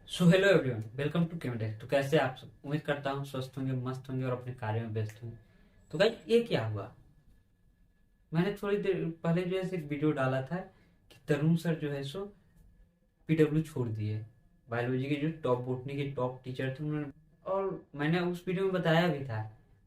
So hello everyone, welcome to Chemdeck. तो कैसे आप सब? उम्मीद करता हूँ स्वस्थ होंगे, मस्त होंगे और अपने कार्य में व्यस्त होंगे। तो भाई ये क्या हुआ? मैंने थोड़ी देर पहले जो है एक वीडियो डाला था कि तरुण सर जो है सो पीडब्ल्यू छोड़ दिए। बायोलॉजी के जो टॉप बोटनी के टॉप टीचर थे उन्होंने, और मैंने उस वीडियो में बताया भी था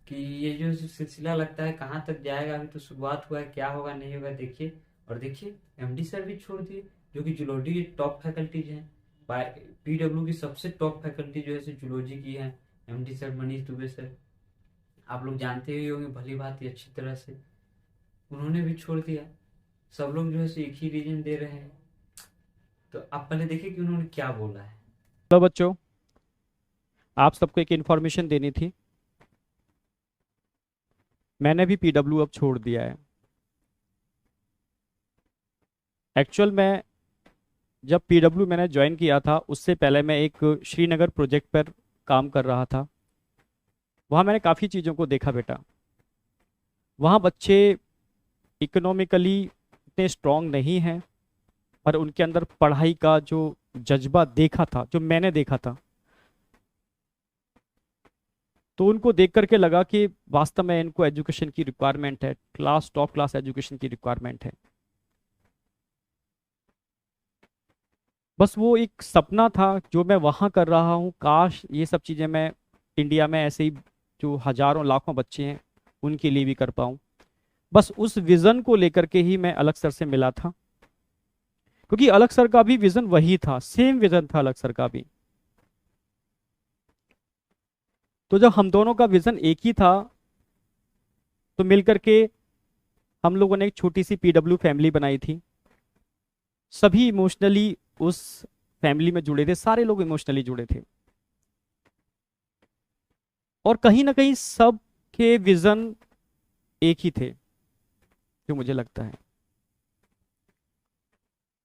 कि ये जो सिलसिला लगता है कहाँ तक जाएगा। अभी तो शुरुआत हुआ है, क्या होगा नहीं होगा देखिए। और देखिए, एमडी सर भी छोड़ दिए, जो कि जूलॉजी के टॉप फैकल्टीज हैं। पीडब्ल्यू की सबसे टॉप फैकल्टी जो है जूलॉजी की है, MD sir Manish Dubey sir. आप लोग जानते ही होंगे भली भांति अच्छी तरह से। उन्होंने भी छोड़ दिया। सब लोग जो है एक ही रीजन दे रहे हैं। तो आप पहले देखिए कि उन्होंने क्या बोला है। हेलो बच्चों, आप सबको एक इन्फॉर्मेशन देनी थी। मैंने भी पीडब्ल्यू अब छोड़ दिया है। एक्चुअल में जब पीडब्ल्यू मैंने ज्वाइन किया था उससे पहले मैं एक श्रीनगर प्रोजेक्ट पर काम कर रहा था। वहाँ मैंने काफ़ी चीज़ों को देखा बेटा। वहाँ बच्चे इकोनॉमिकली इतने स्ट्रांग नहीं हैं, पर उनके अंदर पढ़ाई का जो जज्बा देखा था, जो मैंने देखा था, तो उनको देख करके लगा कि वास्तव में इनको एजुकेशन की रिक्वायरमेंट है, टॉप क्लास एजुकेशन की रिक्वायरमेंट है। बस वो एक सपना था जो मैं वहाँ कर रहा हूँ। काश ये सब चीज़ें मैं इंडिया में ऐसे ही जो हजारों लाखों बच्चे हैं उनके लिए भी कर पाऊँ। बस उस विज़न को लेकर के ही मैं अलग सर से मिला था, क्योंकि अलग सर का भी विज़न वही था, सेम विज़न था अलग सर का भी। तो जब हम दोनों का विज़न एक ही था तो मिलकर के हम लोगों ने एक छोटी सी पीडब्ल्यू फैमिली बनाई थी। सभी इमोशनली उस फैमिली में जुड़े थे, सारे लोग इमोशनली जुड़े थे। और कहीं ना कहीं सबके विज़न एक ही थे, जो मुझे लगता है।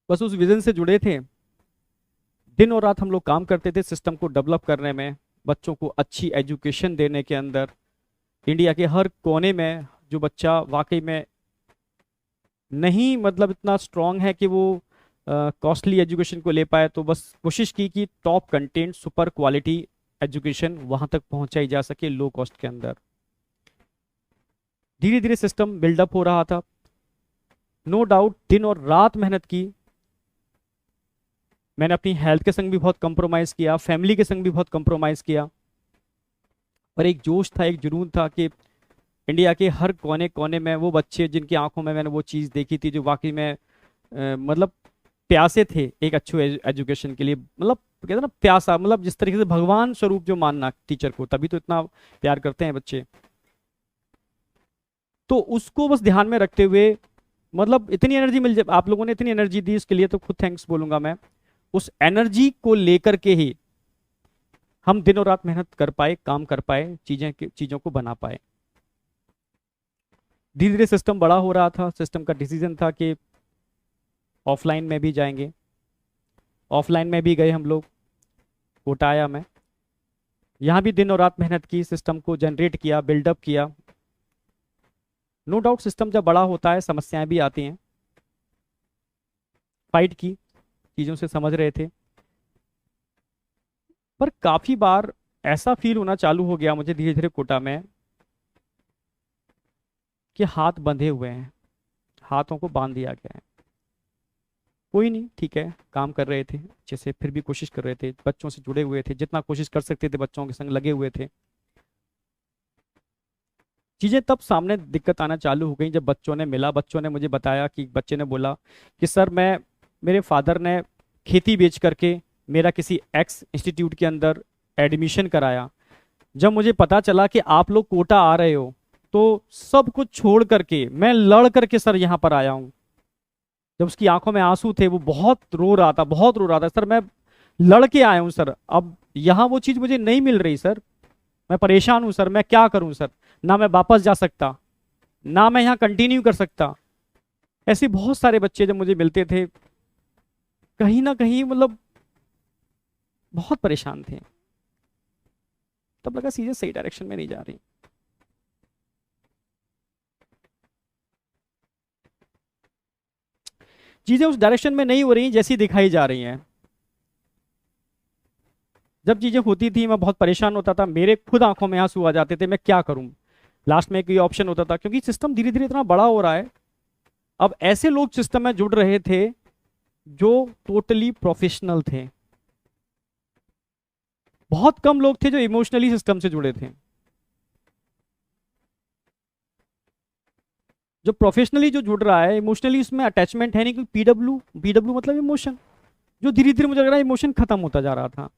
बस उस विजन से जुड़े थे। दिन और रात हम लोग काम करते थे सिस्टम को डेवलप करने में, बच्चों को अच्छी एजुकेशन देने के अंदर। इंडिया के हर कोने में जो बच्चा वाकई में नहीं मतलब इतना स्ट्रांग है कि वो कॉस्टली एजुकेशन को ले पाए, तो बस कोशिश की कि top content super quality education वहां तक पहुंचाई जा सके लो कॉस्ट के अंदर। धीरे धीरे सिस्टम बिल्डअप हो रहा था। नो डाउट दिन और रात मेहनत की। मैंने अपनी हेल्थ के संग भी बहुत कंप्रोमाइज़ किया, फैमिली के संग भी बहुत कंप्रोमाइज़ किया। पर एक जोश था, एक जुनून था कि इंडिया के हर कोने कोने में वो बच्चे जिनकी आंखों में मैंने वो चीज़ देखी थी, जो वाकई में मतलब प्यासे थे एक अच्छे एजुकेशन के लिए। मतलब कहते हैं ना प्यासा, मतलब जिस तरीके से भगवान स्वरूप जो मानना टीचर को, तभी तो इतना प्यार करते हैं बच्चे। तो उसको बस ध्यान में रखते हुए, मतलब इतनी एनर्जी मिल जाए, आप लोगों ने इतनी एनर्जी दी, इसके लिए तो खुद थैंक्स बोलूंगा मैं। उस एनर्जी को लेकर के ही हम दिनों रात मेहनत कर पाए, काम कर पाए, चीजों को बना पाए। धीरे धीरे सिस्टम बड़ा हो रहा था। सिस्टम का डिसीजन था कि ऑफलाइन में भी जाएंगे। ऑफलाइन में भी गए हम लोग। कोटा आया मैं। यहाँ भी दिन और रात मेहनत की, सिस्टम को जनरेट किया, बिल्डअप किया। नो डाउट सिस्टम जब बड़ा होता है समस्याएं भी आती हैं। फाइट की, चीज़ों से समझ रहे थे। पर काफ़ी बार ऐसा फील होना चालू हो गया मुझे धीरे धीरे कोटा में कि हाथ बंधे हुए हैं, हाथों को बांध दिया गया है। कोई नहीं, ठीक है, काम कर रहे थे अच्छे से, फिर भी कोशिश कर रहे थे, बच्चों से जुड़े हुए थे, जितना कोशिश कर सकते थे बच्चों के संग लगे हुए थे। चीज़ें तब सामने दिक्कत आना चालू हो गई जब बच्चों ने मिला। बच्चों ने मुझे बताया कि बच्चे ने बोला कि सर मैं, मेरे फादर ने खेती बेच करके मेरा किसी एक्स इंस्टीट्यूट के अंदर एडमिशन कराया। जब मुझे पता चला कि आप लोग कोटा आ रहे हो, तो सब कुछ छोड़ करके मैं लड़ करके सर यहाँ पर आया हूँ। जब उसकी आंखों में आंसू थे, वो बहुत रो रहा था, बहुत रो रहा था। सर मैं लड़ के आया हूँ सर, अब यहाँ वो चीज़ मुझे नहीं मिल रही सर, मैं परेशान हूँ सर, मैं क्या करूँ सर। ना मैं वापस जा सकता, ना मैं यहाँ कंटिन्यू कर सकता। ऐसे बहुत सारे बच्चे जब मुझे मिलते थे, कहीं ना कहीं मतलब बहुत परेशान थे। तब लगा चीजें सही डायरेक्शन में नहीं जा रही। चीजें उस डायरेक्शन में नहीं हो रही जैसी दिखाई जा रही हैं। जब चीज़ें होती थी मैं बहुत परेशान होता था, मेरे खुद आंखों में आंसू आ जाते थे, मैं क्या करूं। लास्ट में एक ये ऑप्शन होता था, क्योंकि सिस्टम धीरे धीरे इतना बड़ा हो रहा है, अब ऐसे लोग सिस्टम में जुड़ रहे थे जो टोटली प्रोफेशनल थे। बहुत कम लोग थे जो इमोशनली सिस्टम से जुड़े थे। जो प्रोफेशनली जो जुड़ रहा है, इमोशनली उसमें अटैचमेंट है नहीं, क्योंकि पीडब्ल्यू पीडब्ल्यू मतलब इमोशन, जो धीरे धीरे मुझे लग रहा है इमोशन खत्म होता जा रहा था।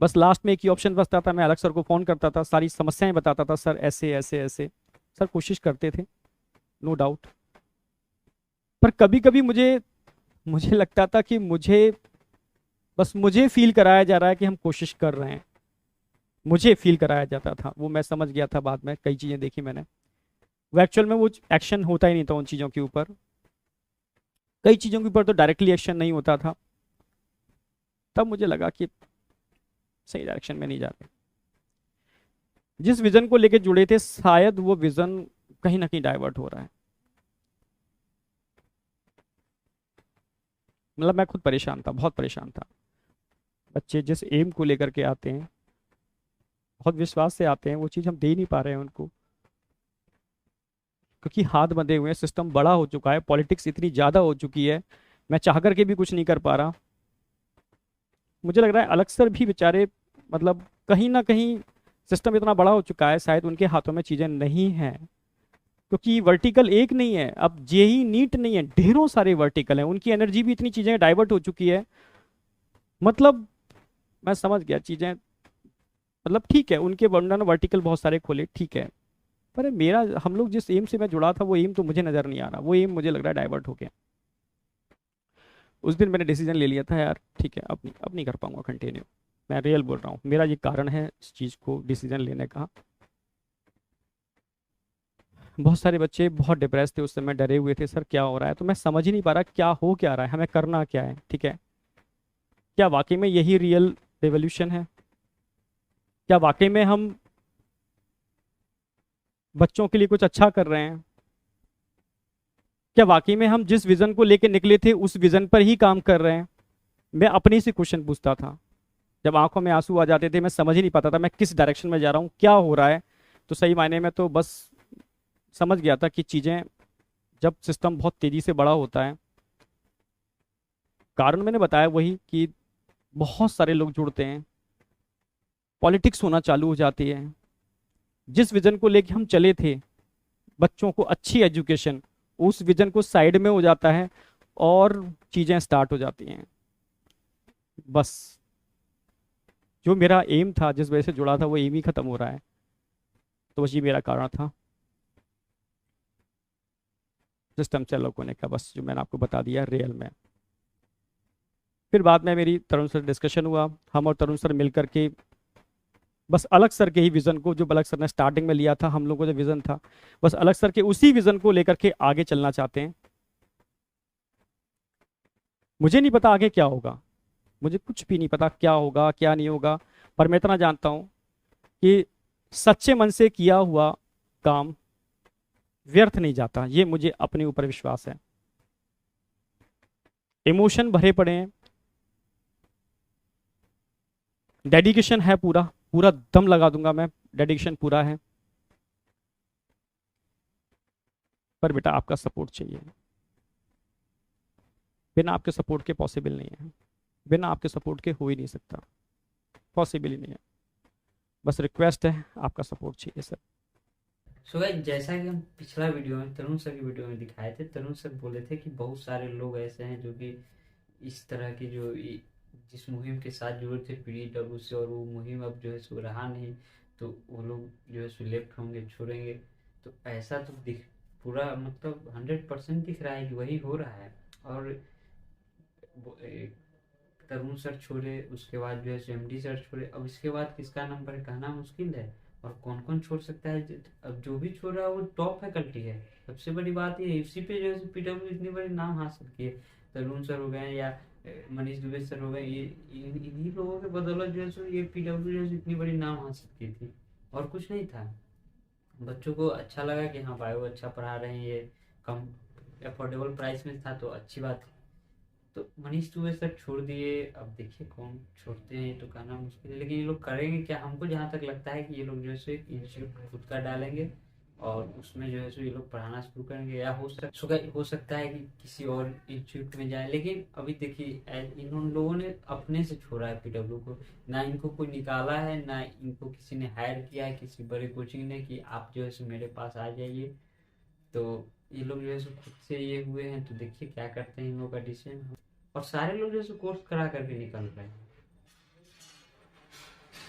बस लास्ट में एक ही ऑप्शन बचता था, मैं अलग सर को फोन करता था, सारी समस्याएं बताता था, सर ऐसे ऐसे ऐसे। सर कोशिश करते थे, नो डाउट, पर कभी कभी मुझे मुझे लगता था कि मुझे फील कराया जा रहा है कि हम कोशिश कर रहे हैं, मुझे फील कराया जाता था। वो मैं समझ गया था, बाद में कई चीजें देखी मैंने, वो एक्चुअल में वो एक्शन होता ही नहीं था उन चीजों के ऊपर। कई चीजों के ऊपर तो डायरेक्टली एक्शन नहीं होता था। तब मुझे लगा कि सही डायरेक्शन में नहीं जा रहे। जिस विजन को लेकर जुड़े थे, शायद वो विजन कहीं ना कहीं डाइवर्ट हो रहा है। मतलब मैं खुद परेशान था, बहुत परेशान था। बच्चे जिस एम को लेकर के आते हैं, बहुत विश्वास से आते हैं, वो चीज़ हम दे नहीं पा रहे हैं उनको, क्योंकि हाथ बंधे हुए हैं, सिस्टम बड़ा हो चुका है, पॉलिटिक्स इतनी ज़्यादा हो चुकी है, मैं चाह करके भी कुछ नहीं कर पा रहा। मुझे लग रहा है अलग सर भी बेचारे, मतलब कहीं ना कहीं सिस्टम इतना बड़ा हो चुका है, शायद उनके हाथों में चीज़ें नहीं हैं, क्योंकि वर्टिकल एक नहीं है, अब जेई नीट नहीं है, ढेरों सारे वर्टिकल हैं, उनकी एनर्जी भी इतनी चीज़ें डाइवर्ट हो चुकी है। मतलब मैं समझ गया चीज़ें, मतलब ठीक है, उनके वर्णन वर्टिकल बहुत सारे खोले, ठीक है, पर मेरा, हम लोग जिस एम से मैं जुड़ा था, वो एम तो मुझे नज़र नहीं आ रहा, वो एम मुझे लग रहा है डाइवर्ट हो गया। उस दिन मैंने डिसीजन ले लिया था, यार ठीक है, अब नहीं कर पाऊंगा कंटिन्यू। मैं रियल बोल रहा हूँ, मेरा ये कारण है इस चीज़ को डिसीजन लेने का। बहुत सारे बच्चे बहुत डिप्रेस थे उस समय, डरे हुए थे, सर क्या हो रहा है, तो मैं समझ ही नहीं पा रहा क्या हो क्या रहा है, हमें करना क्या है, ठीक है। क्या वाकई में यही रियल रेवोल्यूशन है? क्या वाकई में हम बच्चों के लिए कुछ अच्छा कर रहे हैं? क्या वाकई में हम जिस विजन को लेकर निकले थे उस विजन पर ही काम कर रहे हैं? मैं अपने से क्वेश्चन पूछता था, जब आंखों में आंसू आ जाते थे, मैं समझ ही नहीं पाता था मैं किस डायरेक्शन में जा रहा हूँ, क्या हो रहा है। तो सही मायने में तो बस समझ गया था कि चीज़ें, जब सिस्टम बहुत तेज़ी से बड़ा होता है, कारण मैंने बताया वही कि बहुत सारे लोग जुड़ते हैं, पॉलिटिक्स होना चालू हो जाती है। जिस विजन को लेके हम चले थे, बच्चों को अच्छी एजुकेशन, उस विजन को साइड में हो जाता है और चीज़ें स्टार्ट हो जाती हैं। बस जो मेरा एम था, जिस वजह से जुड़ा था, वो एम ही खत्म हो रहा है। तो बस ये मेरा कारण था सिस्टम से अलग होने का, बस जो मैंने आपको बता दिया रियल में। फिर बाद में मेरी तरुण सर डिस्कशन हुआ, हम और तरुण सर मिलकर के बस अलग सर के ही विजन को, जो अलग सर ने स्टार्टिंग में लिया था, हम लोगों का जो विजन था, बस अलग सर के उसी विजन को लेकर के आगे चलना चाहते हैं। मुझे नहीं पता आगे क्या होगा, मुझे कुछ भी नहीं पता क्या होगा क्या नहीं होगा, पर मैं इतना जानता हूं कि सच्चे मन से किया हुआ काम व्यर्थ नहीं जाता, ये मुझे अपने ऊपर विश्वास है। इमोशन भरे पड़े हैं, डेडिकेशन है, पूरा पूरा दम लगा दूंगा मैं, डेडिकेशन पूरा है, पर बेटा आपका सपोर्ट चाहिए। बिना आपके सपोर्ट के पॉसिबल नहीं है, बिना आपके सपोर्ट के हो ही नहीं सकता, पॉसिबल ही नहीं है। बस रिक्वेस्ट है, आपका सपोर्ट चाहिए सर। सो गाइस, जैसा कि हम पिछला वीडियो में तरुण सर की वीडियो में दिखाए थे, तरुण सर बोले थे कि बहुत सारे लोग ऐसे हैं जो कि इस तरह की जिस मुहिम के साथ जुड़े थे पीडब्ल्यू से, और वो मुहिम अब जो है सो रहा नहीं, तो वो लोग जो है सो लेफ्ट होंगे, छोड़ेंगे। तो ऐसा तो दिख पूरा मतलब 100% दिख रहा है कि वही हो रहा है। और तरुण सर छोड़े, उसके बाद जो है एमडी सर छोड़े, अब इसके बाद किसका नंबर कहना मुश्किल है। और कौन कौन छोड़ सकता है, अब जो भी छोड़ रहा है वो टॉप फैकल्टी है। सबसे बड़ी बात ये है, इसी पे जो है पीडब्ल्यू इतनी बड़ी नाम हासिल की है। तरुण सर हो गए या मनीष दुबे सर हो गए, ये इन्हीं लोगों के बदौलत जो है सो ये पीडब्ल्यू जो है इतनी बड़ी नाम हासिल की थी, और कुछ नहीं था। बच्चों को अच्छा लगा कि हाँ बायो अच्छा पढ़ा रहे हैं, ये कम अफोर्डेबल प्राइस में था, तो अच्छी बात है। तो मनीष दुबे सर छोड़ दिए, अब देखिए कौन छोड़ते हैं, ये तो कहना मुश्किल है, लेकिन ये लोग करेंगे क्या? हमको जहाँ तक लगता है कि ये लोग जो है सो एक इंस्टीट्यूट खुद का डालेंगे और उसमें जो है सो ये लोग पढ़ाना शुरू करेंगे, या हो सकता है कि किसी और इंस्टीट्यूट में जाए। लेकिन अभी देखिए इन लोगों ने अपने से छोड़ा है पीडब्ल्यू को, ना इनको कोई निकाला है, ना इनको किसी ने हायर किया है किसी बड़े कोचिंग ने कि आप जो है सो मेरे पास आ जाइए। तो ये लोग जो है सो खुद से ये हुए हैं, तो देखिए क्या करते हैं इन लोगों का डिसीजन। और सारे लोग जो है सो कोर्स करा करके निकल रहे हैं।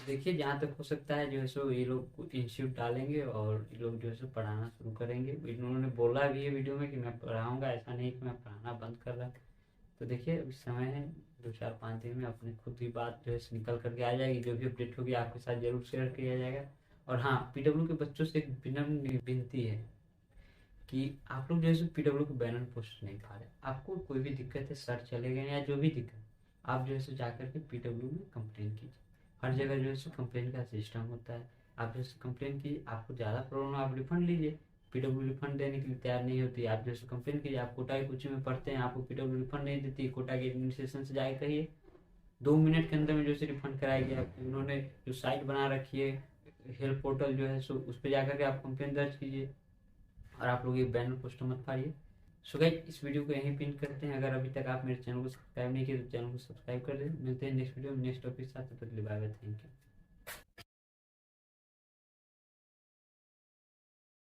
देखिए जहाँ तक हो सकता है जो है सो ये लोग इंस्टीट्यूट डालेंगे और ये लोग जो है सो पढ़ाना शुरू करेंगे। इन्होंने बोला भी है वीडियो में कि मैं पढ़ाऊंगा, ऐसा नहीं कि मैं पढ़ाना बंद कर रहा। तो देखिए अभी समय है, 2-4-5 दिन में अपने खुद ही बात जो है सो निकल करके आ जाएगी। जो भी अपडेट होगी आपके साथ जरूर शेयर किया जाएगा। और हाँ, पीडब्ल्यू के बच्चों से एक विनम्र विनती है कि आप लोग जो है पीडब्ल्यू के बैनर पोस्ट नहीं पा रहे, आपको कोई भी दिक्कत है, सर चले गए या जो भी दिक्कत, आप जो है सो जाकर के पीडब्ल्यू में कंप्लेन कीजिए। हर जगह जो है सो कंप्लेन का सिस्टम होता है। आप जो है सो कंप्लेन कीजिए, आपको ज़्यादा प्रॉब्लम आप रिफंड लीजिए। पीडब्ल्यू रिफंड देने के लिए तैयार नहीं होती, आप जो है सो कंप्लेन कीजिए। आप कोटा की कोचिंग में पढ़ते हैं, आपको पीडब्ल्यू रिफंड नहीं देती, कोटा के एडमिनिस्ट्रेशन से जाके कहिए, 2 मिनट के अंदर में जो है रिफंड कराएगी आप। उन्होंने जो साइट बना रखी है हेल्प पोर्टल जो है सो उस पर जाकर के आप कंप्लेन दर्ज कीजिए। और आप लोग ये बैनर पोस्टर मत फाड़िए। सो गाइस इस वीडियो को यहीं पिन करते हैं। अगर अभी तक आप मेरे चैनल को सब्सक्राइब नहीं किया तो चैनल को सब्सक्राइब कर दें। मिलते हैं नेक्स्ट वीडियो में नेक्स्ट टॉपिक के साथ। तब तक के लिए बाय बाय, थैंक यू।